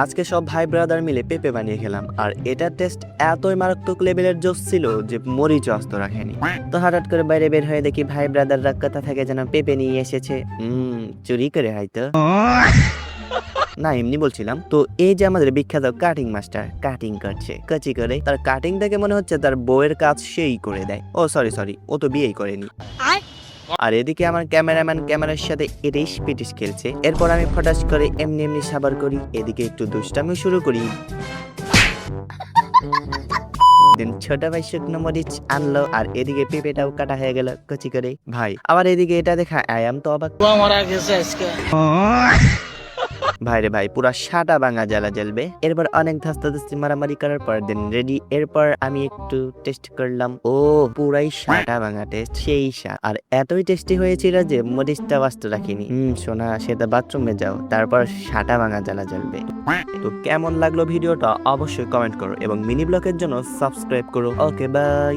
আজকে সব ভাই ব্রাদার মিলে পেঁপে বানিয়ে খেলাম, আর এটার টেস্ট এতই মারাত্মক লেভেলের জোস ছিল যে মরিচ আস্ত রাখেনি। তো হঠাৎ করে বাইরে বের হয়ে দেখি ভাই ব্রাদাররা কথা থাকে যেন পেঁপে নিয়ে এসেছে। চুরি করে হয়তো, না এমনি বলছিলাম। তো এই যে আমাদের বিখ্যাত কাটিং মাস্টার কাটিং করছে, কচি করে। তার কাটিং দেখে মনে হচ্ছে তার বউয়ের কাজ সেই করে দেয়। ও সরি, ও তো বিয়েই করেনি। আর এদিকে আমার ক্যামেরাম্যান ক্যামেরার সাথে ইটিস পিটিস খেলছে। এরপর আমি ফটাস করে এমনি সাবার করি, এদিকে একটু দুষ্টামি শুরু করি। ছোট ভাই শুকনো মরিচ আনলো, আর এদিকে পেঁপেটাও কাটা হয়ে গেল কচি করে। ভাই আবার এদিকে এটা দেখা আয়াম তো অবাক। ভাইরে ভাই পুরা সাটা ভাঙা জ্বালা জ্বলবে। এরপর অনেক ধাস্তাধাস্তি মারামারি করার পর দেন রেডি। এরপর আমি একটু টেস্ট করলাম, ও পুরাই সাটা ভাঙা টেস্ট, সেই স্বাদ। আর এতই টেস্টি হয়েছিল যে মরিচটা বাস্ত রাখিনি। সোনা সেটা বাথরুমে যাও, তারপর সাটা ভাঙা জ্বালা জ্বলবে। তো কেমন লাগলো ভিডিওটা অবশ্যই কমেন্ট করো এবং মিনি ব্লগের জন্য সাবস্ক্রাইব করো। Okay bye.